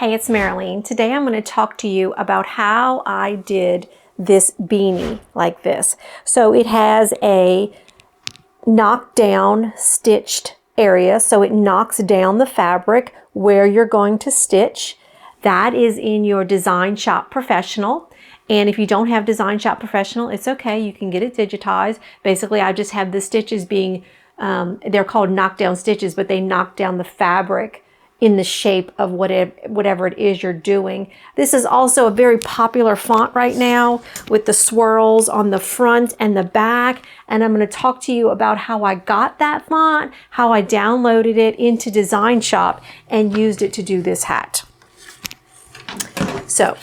Hey, it's Marilyn. Today I'm going to talk to you about how I did this beanie like this. So it has a knockdown stitched area, so it knocks down the fabric where you're going to stitch. That is in your Design Shop Professional. And if you don't have Design Shop Professional, it's okay. You can get it digitized. Basically, I just have the stitches being, they're called knockdown stitches, but they knock down the fabric in the shape of whatever it is you're doing. This is also a very popular font right now with the swirls on the front and the back. And I'm going to talk to you about how I got that font, how I downloaded it into Design Shop and used it to do this hat. So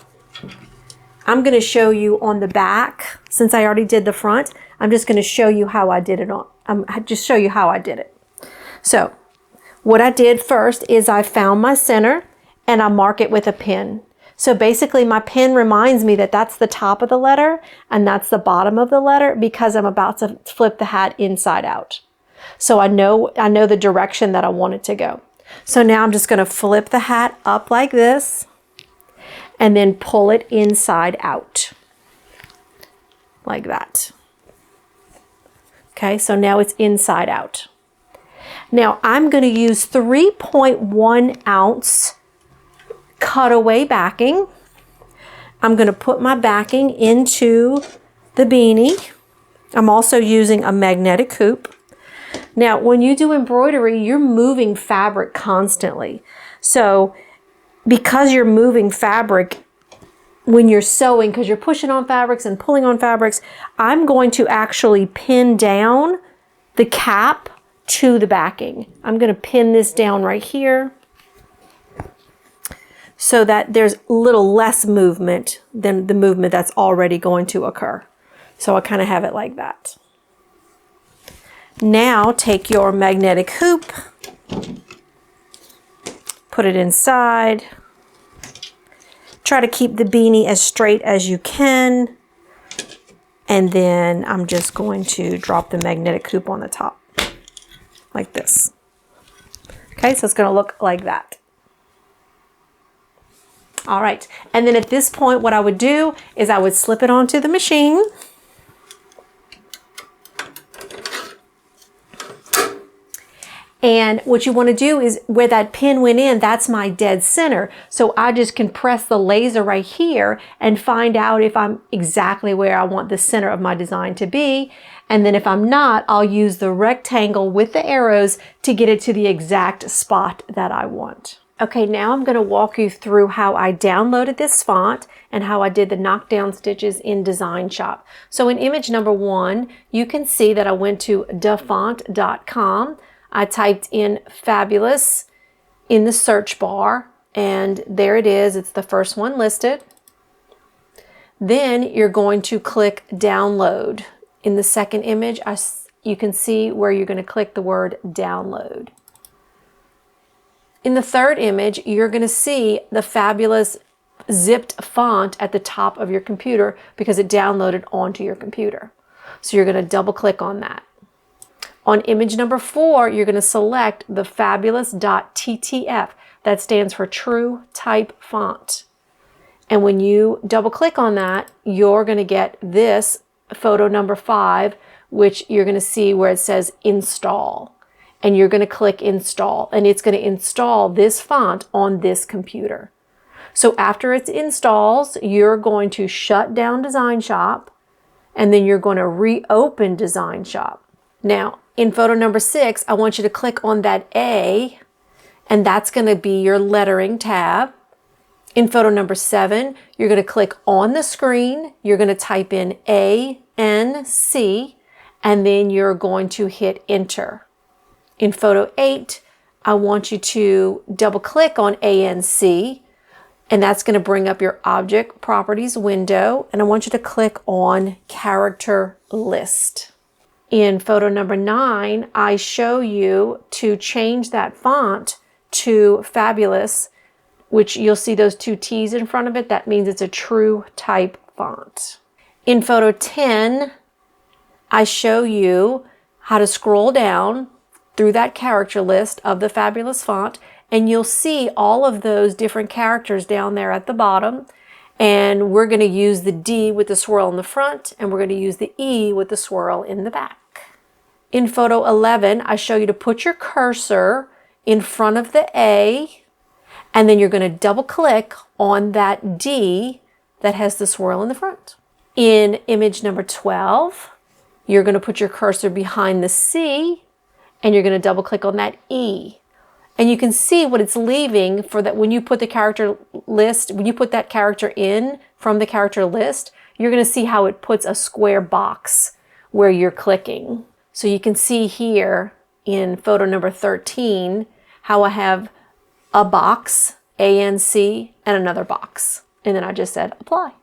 I'm going to show you on the back, since I already did the front, I'm just going to show you how I did it just show you how I did it. So what I did first is I found my center and I mark it with a pin. So basically my pin reminds me that that's the top of the letter and that's the bottom of the letter because I'm about to flip the hat inside out. So I know the direction that I want it to go. So now I'm just going to flip the hat up like this and then pull it inside out like that. Okay, so now it's inside out. Now I'm going to use 3.1 ounce cutaway backing. I'm going to put my backing into the beanie. I'm also using a magnetic hoop. Now when you do embroidery, you're moving fabric constantly. So because you're moving fabric when you're sewing, because you're pushing on fabrics and pulling on fabrics, I'm going to actually pin down the cap to the backing. I'm going to pin this down right here so that there's a little less movement than the movement that's already going to occur. So I kind of have it like that. Now take your magnetic hoop, put it inside, try to keep the beanie as straight as you can, and then I'm just going to drop the magnetic hoop on the top. Like this. Okay, so it's going to look like that. All right, and then at this point what I would do is I would slip it onto the machine. And what you want to do is where that pin went in, that's my dead center. So I just can press the laser right here and find out if I'm exactly where I want the center of my design to be. And then if I'm not, I'll use the rectangle with the arrows to get it to the exact spot that I want. Okay, now I'm going to walk you through how I downloaded this font and how I did the knockdown stitches in Design Shop. So in image number 1, you can see that I went to dafont.com. I typed in fabulous in the search bar, and there it is. It's the first one listed. Then you're going to click download. In the second image, you can see where you're going to click the word download. In the third image, you're going to see the fabulous zipped font at the top of your computer because it downloaded onto your computer. So you're going to double click on that. On image number 4, you're going to select the fabulous.ttf. That stands for True Type Font. And when you double click on that, you're going to get this photo number 5, which you're going to see where it says install. And you're going to click install, and it's going to install this font on this computer. So after it installs, you're going to shut down Design Shop, and then you're going to reopen Design Shop. Now, in photo number 6, I want you to click on that A, and that's going to be your lettering tab. In photo number 7, you're going to click on the screen. You're going to type in ANC, and then you're going to hit enter. In photo 8, I want you to double click on ANC, and that's going to bring up your object properties window, and I want you to click on character list. In photo number 9, I show you to change that font to fabulous, which you'll see those 2 T's in front of it. That means it's a true type font. In photo 10, I show you how to scroll down through that character list of the fabulous font and you'll see all of those different characters down there at the bottom. And we're going to use the D with the swirl in the front, and we're going to use the E with the swirl in the back. In photo 11, I show you to put your cursor in front of the A, and then you're going to double click on that D that has the swirl in the front. In image number 12, you're going to put your cursor behind the C, and you're going to double click on that E. And you can see what it's leaving for that when you put the character list, when you put that character in from the character list, you're going to see how it puts a square box where you're clicking. So you can see here in photo number 13 how I have a box, ANC, and another box. And then I just said apply.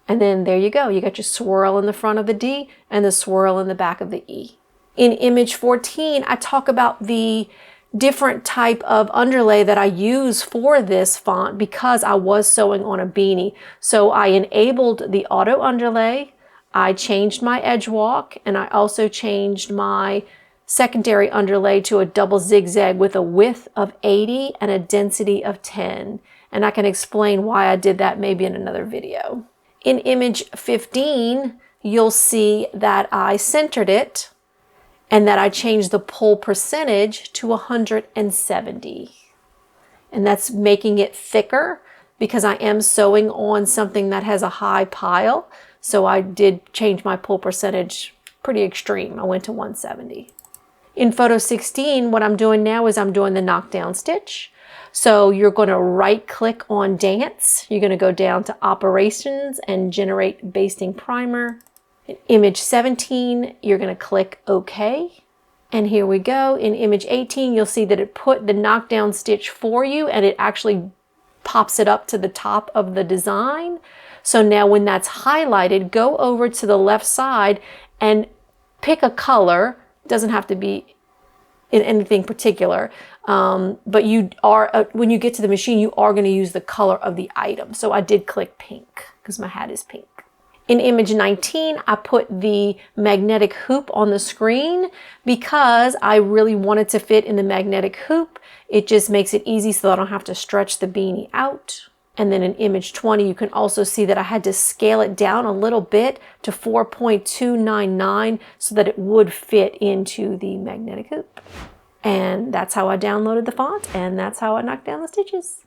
And then there you go. You got your swirl in the front of the D and the swirl in the back of the E. In image 14, I talk about the different type of underlay that I use for this font because I was sewing on a beanie. So I enabled the auto underlay, I changed my edge walk, and I also changed my secondary underlay to a double zigzag with a width of 80 and a density of 10. And I can explain why I did that maybe in another video. In image 15, you'll see that I centered it and that I changed the pull percentage to 170. And that's making it thicker because I am sewing on something that has a high pile. So I did change my pull percentage pretty extreme. I went to 170. In photo 16, what I'm doing now is I'm doing the knockdown stitch. So you're going to right click on dance. You're going to go down to operations and generate basting primer. In image 17, you're going to click OK. And here we go. In image 18, you'll see that it put the knockdown stitch for you and it actually pops it up to the top of the design. So now when that's highlighted, go over to the left side and pick a color. It doesn't have to be in anything particular, but you are when you get to the machine, you are going to use the color of the item. So I did click pink because my hat is pink. In image 19, I put the magnetic hoop on the screen because I really wanted to fit in the magnetic hoop. It just makes it easy so I don't have to stretch the beanie out. And then in image 20, you can also see that I had to scale it down a little bit to 4.299 so that it would fit into the magnetic hoop. And that's how I downloaded the font, and that's how I knocked down the stitches.